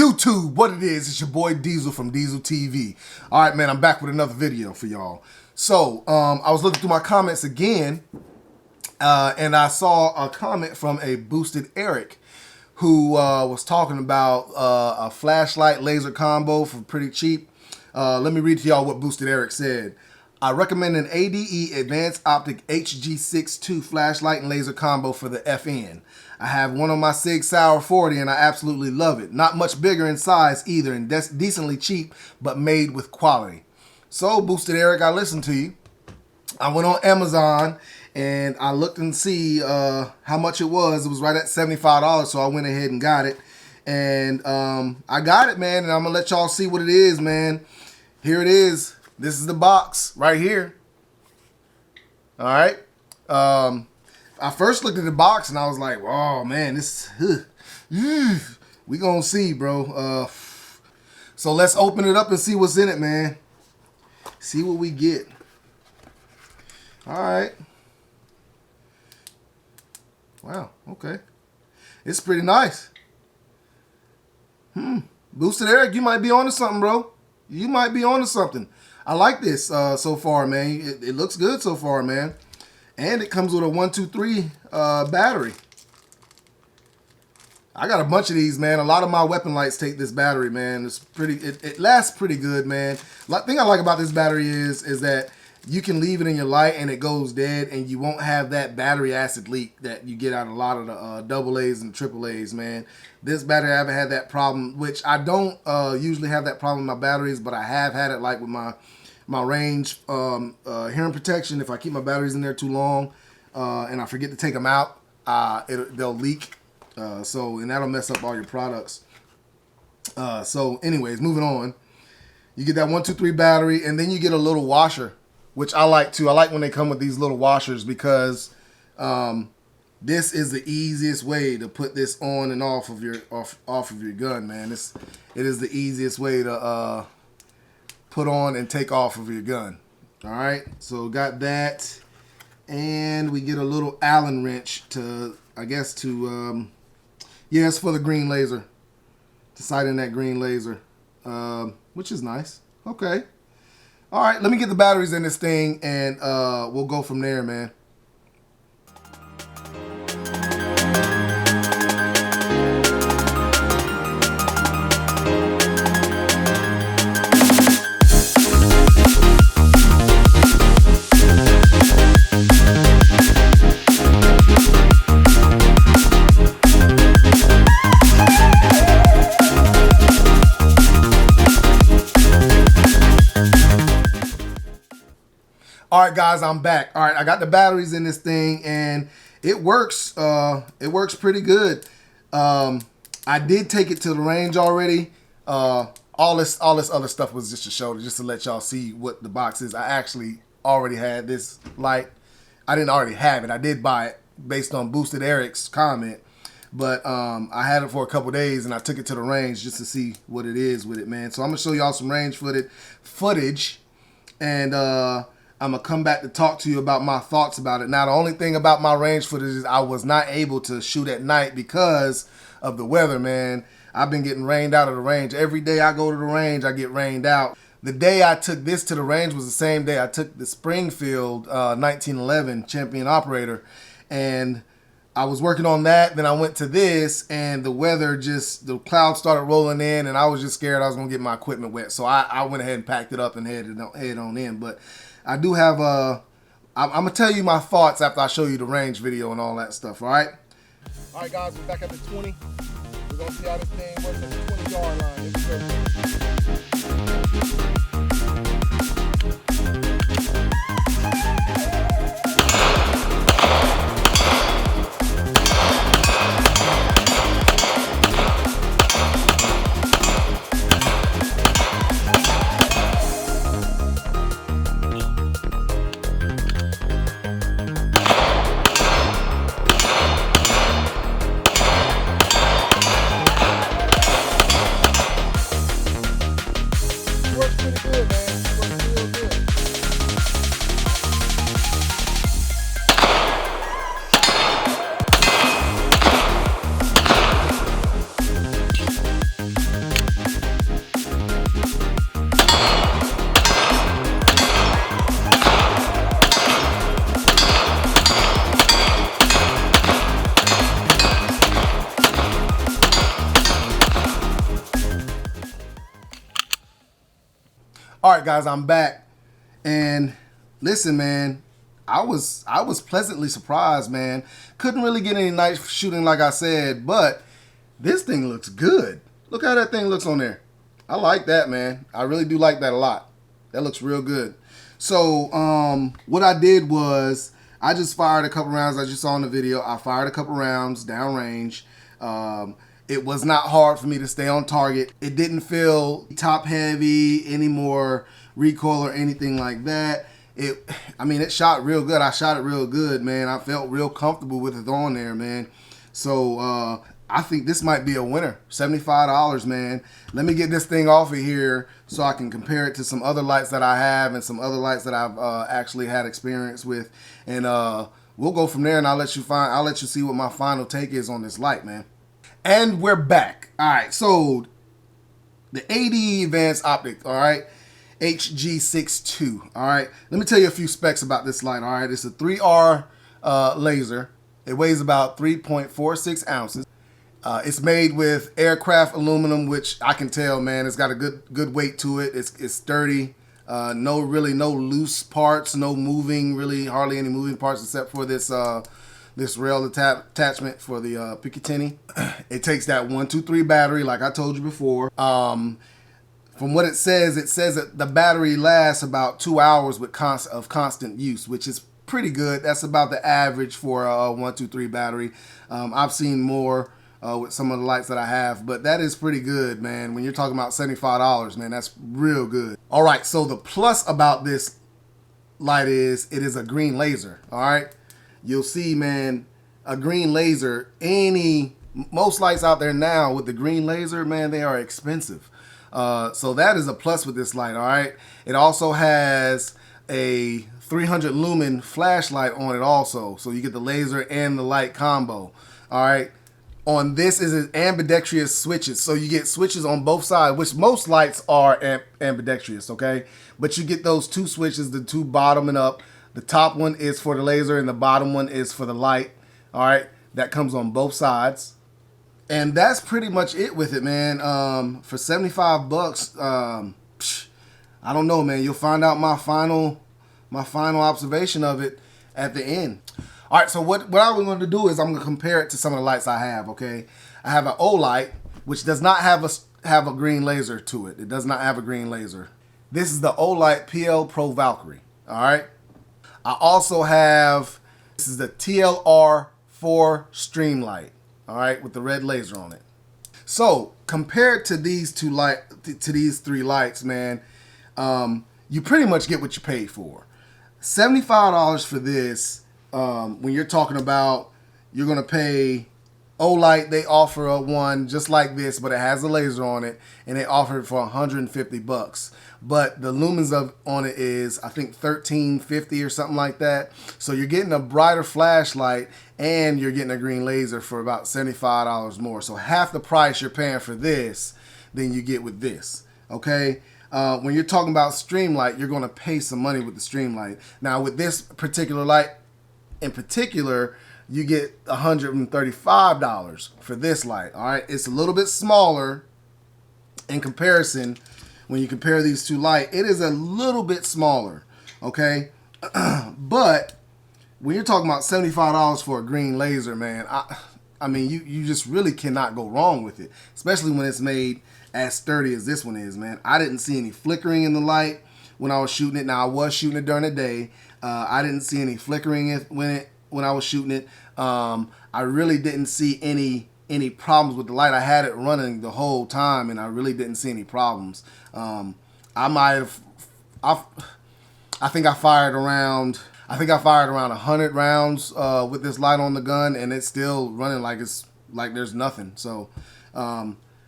YouTube, what it is, it's your boy Diesel from Diesel TV. All right, man, I'm back with another video for y'all. So, I was looking through my comments again, and I saw a comment from a Boosted Eric who was talking about a flashlight laser combo for pretty cheap. Let me read to y'all what Boosted Eric said. I recommend an ADE Advance Optics HG62 flashlight and laser combo for the FN. I have one on my Sig Sauer 40 and I absolutely love it. Not much bigger in size either and decently cheap, but made with quality. So, Boosted Eric, I listened to you. I went on Amazon and I looked and see how much it was. It was right at $75, so I went ahead and got it. And I got it, man, and I'm going to let y'all see what it is, man. Here it is. This is the box right here. All right. I first looked at the box and I was like, oh, man, this, we gonna see, bro. So let's open it up and see what's in it, man. See what we get. All right. Wow, okay. It's pretty nice. Boosted Eric, you might be onto something, bro. You might be onto something. I like this so far, man. It looks good so far, man. And it comes with a 123 battery. I got a bunch of these, man. A lot of my weapon lights take this battery, man. It's pretty. It lasts pretty good, man. The thing I like about this battery is that you can leave it in your light and it goes dead, and you won't have that battery acid leak that you get out of a lot of the AA's and AAA's, man. This battery, I haven't had that problem, which I don't usually have that problem with my batteries, but I have had it like with my range hearing protection. If I keep my batteries in there too long and I forget to take them out, they'll leak. And that'll mess up all your products. So anyways, moving on. You get that 123 battery, and then you get a little washer, which I like too. I like when they come with these little washers because this is the easiest way to put this on and off of your gun, man. It is the easiest way to put on and take off of your gun. All right, so got that, and we get a little Allen wrench to, I guess, to yeah, it's for the green laser, to sight in that green laser, which is nice. Okay. All right, let me get the batteries in this thing, and we'll go from there, man. All right, guys, I'm back. All right, I got the batteries in this thing, and it works. It works pretty good. I did take it to the range already. All this other stuff was just to show, just to let y'all see what the box is. I actually already had this light. I didn't already have it. I did buy it based on Boosted Eric's comment, but I had it for a couple days, and I took it to the range just to see what it is with it, man. So I'm gonna show y'all some range footage, and I'm going to come back to talk to you about my thoughts about it. Now, the only thing about my range footage is I was not able to shoot at night because of the weather, man. I've been getting rained out of the range. Every day I go to the range, I get rained out. The day I took this to the range was the same day I took the Springfield 1911 Champion Operator. And I was working on that. Then I went to this, and the weather the clouds started rolling in, and I was just scared I was going to get my equipment wet. So I went ahead and packed it up and headed on in. But I do have I'm going to tell you my thoughts after I show you the range video and all that stuff, all right? All right, guys, we're back at the 20. We're going to see how this thing works at the 20-yard line. Here we go. Works pretty right, guys, I'm back. And listen, man, I was pleasantly surprised, man. Couldn't really get any night shooting like I said, but this thing looks good. Look how that thing looks on there. I like that, man. I really do like that a lot. That looks real good. So what I did was I just fired a couple rounds, as you saw in the video. I fired a couple rounds downrange. It was not hard for me to stay on target. It didn't feel top heavy, any more recoil or anything like that. I mean, it shot real good. I shot it real good, man. I felt real comfortable with it on there, man. So I think this might be a winner. $75, man. Let me get this thing off of here so I can compare it to some other lights that I have and some other lights that I've actually had experience with, and we'll go from there. And I'll let you see what my final take is on this light, man. And we're back. All right, so the ADE Advance Optics, all right, HG62. All right, let me tell you a few specs about this light. All right, it's a 3R laser. It weighs about 3.46 ounces. It's made with aircraft aluminum, which I can tell, man, it's got a good weight to it. It's sturdy. No loose parts, no moving, really hardly any moving parts except for this this rail attachment for the Picatinny. It takes that 123 battery, like I told you before. From what it says that the battery lasts about 2 hours with constant use, which is pretty good. That's about the average for a 123 battery. I've seen more with some of the lights that I have, but that is pretty good, man. When you're talking about $75, man, that's real good. All right, so the plus about this light is it is a green laser. All right, you'll see, man, a green laser. Most lights out there now with the green laser, man, they are expensive. So that is a plus with this light. All right, it also has a 300 lumen flashlight on it also, so you get the laser and the light combo. All right. On this is ambidextrous switches, so you get switches on both sides, which most lights are ambidextrous, okay? But you get those two switches, the two bottom and up. The top one is for the laser and the bottom one is for the light, all right? That comes on both sides. And that's pretty much it with it, man. For $75, I don't know, man. You'll find out my final observation of it at the end. All right, so what I'm going to do is I'm going to compare it to some of the lights I have, okay? I have an Olight, which does not have a green laser to it. It does not have a green laser. This is the Olight PL Pro Valkyrie, all right? I also have, this is the TLR4 Streamlight, all right, with the red laser on it. So compared to these three lights, man, you pretty much get what you paid for. $75 for this. When you're talking about you're going to pay Olight, they offer a one just like this, but it has a laser on it, and they offer it for $150. But the lumens on it is, I think, $13.50 or something like that. So you're getting a brighter flashlight, and you're getting a green laser for about $75 more. So half the price you're paying for this than you get with this, okay? When you're talking about Streamlight, you're going to pay some money with the Streamlight. Now, with this particular light, in particular, you get $135 for this light. All right, it's a little bit smaller in comparison. When you compare these two lights, it is a little bit smaller. Okay, but when you're talking about $75 for a green laser, man, I mean, you just really cannot go wrong with it, especially when it's made as sturdy as this one is, man. I didn't see any flickering in the light when I was shooting it. Now, I was shooting it during the day. I didn't see any flickering when I was shooting it. I really didn't see any problems with the light. I had it running the whole time, and I really didn't see any problems. I think I fired around 100 rounds with this light on the gun, and it's still running like there's nothing. So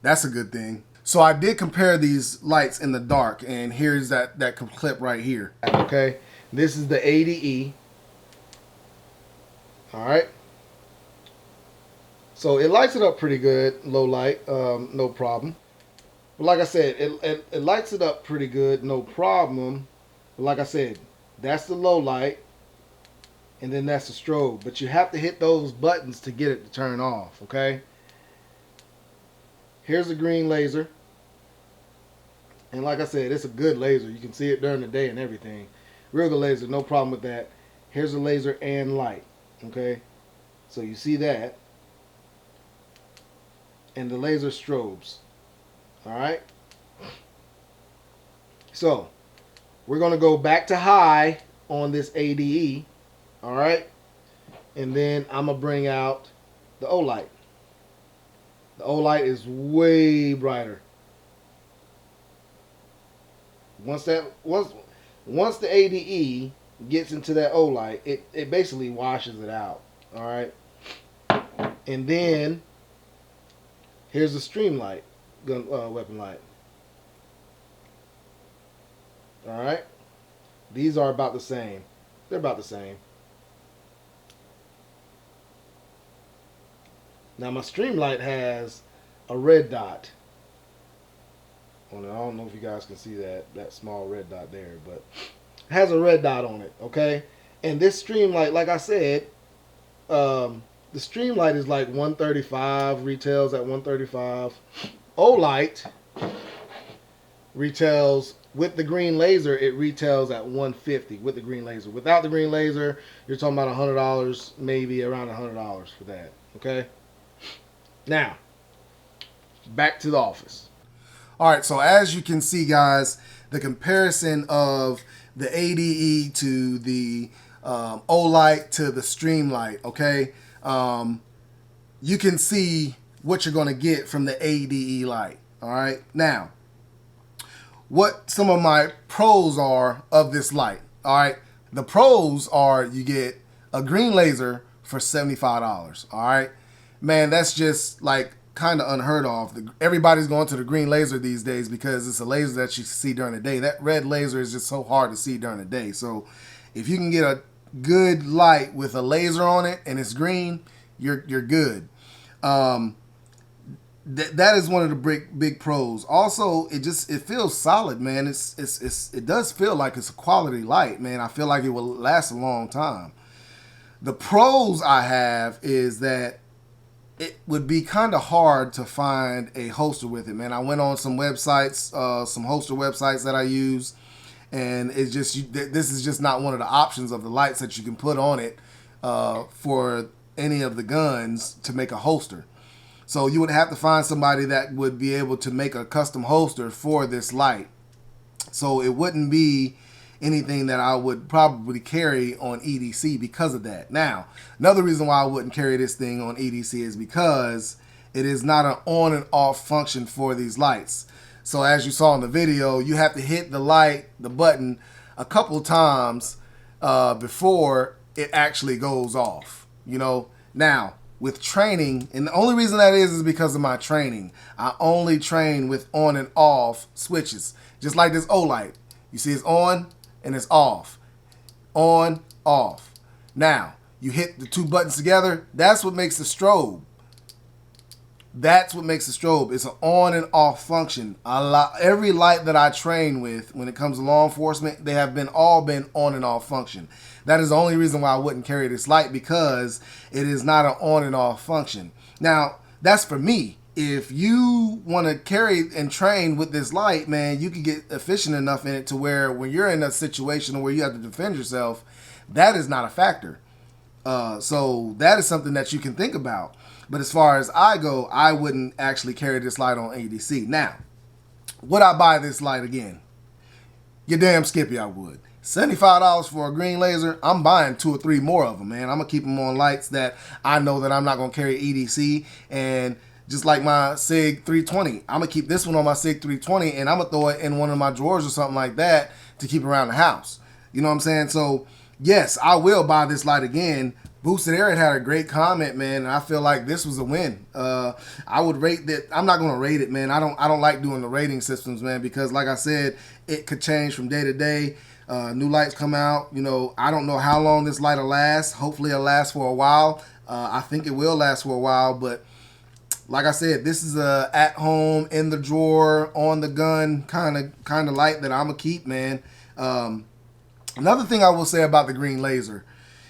that's a good thing. So I did compare these lights in the dark, and here's that clip right here. Okay. This is the ADE. All right. So it lights it up pretty good, low light, no problem. But like I said, it lights it up pretty good, no problem. But like I said, that's the low light, and then that's the strobe. But you have to hit those buttons to get it to turn off, okay? Here's the green laser. And like I said, it's a good laser. You can see it during the day and everything. Real good laser, no problem with that. Here's a laser and light. Okay, so you see that. And the laser strobes. Alright. So, we're going to go back to high on this ADE. Alright. And then I'm going to bring out the O-light. The O-light is way brighter. Once the ADE gets into that O-light, it basically washes it out. Alright. And then here's the stream light, weapon light. Alright. These are about the same. They're about the same. Now my stream light has a red dot on it. I don't know if you guys can see that small red dot there, but it has a red dot on it, okay? And this stream light, like I said, the stream light is like $135, retails at $135. O-light retails with the green laser, it retails at $150 with the green laser. Without the green laser, you're talking about $100, maybe around $100 for that, okay? Now, back to the office. All right, so as you can see, guys, the comparison of the ADE to the O-light to the stream light, okay? You can see what you're going to get from the ADE light, all right? Now, what some of my pros are of this light, all right? The pros are you get a green laser for $75, all right? Man, that's just like kind of unheard of. Everybody's going to the green laser these days because it's a laser that you see during the day. That red laser is just so hard to see during the day. So if you can get a good light with a laser on it and it's green, you're good. That is one of the big pros. Also, it feels solid, man. It does feel like it's a quality light, man. I feel like it will last a long time. The pros I have is that it would be kind of hard to find a holster with it, man. I went on some websites, some holster websites that I use, and it's just this is just not one of the options of the lights that you can put on it for any of the guns to make a holster. So you would have to find somebody that would be able to make a custom holster for this light. So it wouldn't be anything that I would probably carry on EDC because of that. Now, another reason why I wouldn't carry this thing on EDC is because it is not an on and off function for these lights. So as you saw in the video, you have to hit the button a couple times before it actually goes off, you know. Now, with training, and the only reason that is because of my training, I only train with on and off switches, just like this O-light. You see it's on and it's off. On, off. Now, you hit the two buttons together, that's what makes the strobe. That's what makes the strobe. It's an on and off function. Every light that I train with, when it comes to law enforcement, they have all been on and off function. That is the only reason why I wouldn't carry this light, because it is not an on and off function. Now, that's for me. If you want to carry and train with this light, man, you can get efficient enough in it to where when you're in a situation where you have to defend yourself, that is not a factor. So that is something that you can think about. But as far as I go, I wouldn't actually carry this light on ADC. Now, would I buy this light again? You're damn skippy, I would. $75 for a green laser, I'm buying 2 or 3 more of them, man. I'm going to keep them on lights that I know that I'm not going to carry EDC. And just like my SIG 320, I'm going to keep this one on my SIG 320, and I'm going to throw it in one of my drawers or something like that to keep around the house. You know what I'm saying? So, yes, I will buy this light again. Boosted Air had a great comment, man, and I feel like this was a win. I would rate that. I'm not going to rate it, man. I don't like doing the rating systems, man, because like I said, it could change from day to day. New lights come out. You know, I don't know how long this light will last. Hopefully it'll last for a while. I think it will last for a while, but like I said, this is a at home, in the drawer, on the gun kind of light that I'm gonna keep, man. Another thing I will say about the green laser,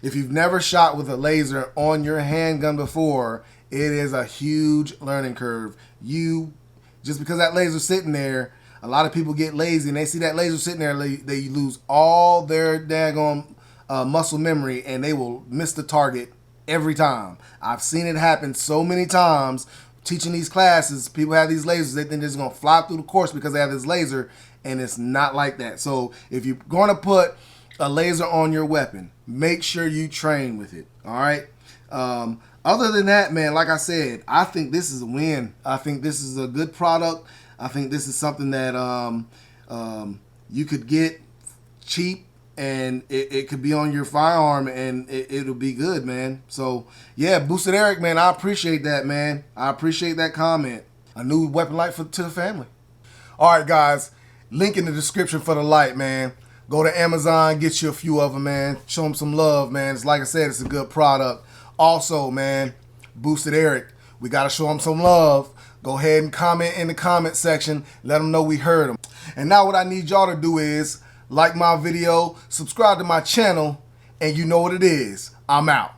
if you've never shot with a laser on your handgun before, it is a huge learning curve. Just because that laser's sitting there, A lot of people get lazy and they see that laser sitting there, they lose all their daggone muscle memory and they will miss the target every time. I've seen it happen so many times teaching these classes. People have these lasers, they think they're just gonna fly through the course because they have this laser, and it's not like that. So if you're gonna put a laser on your weapon, make sure you train with it. All right. Other than that, man, like I said, I think this is a win. I think this is a good product. I think this is something that you could get cheap, and it could be on your firearm, and it'll be good, man. So yeah, Boosted Eric, man, I appreciate that, man. I appreciate that comment. A new weapon light to the family. All right, guys, link in the description for the light, man. Go to Amazon, get you a few of them, man. Show them some love, man. It's like I said, it's a good product. Also, man, Boosted Eric, we got to show them some love. Go ahead and comment in the comment section. Let them know we heard them. And now what I need y'all to do is like my video, subscribe to my channel, and you know what it is. I'm out.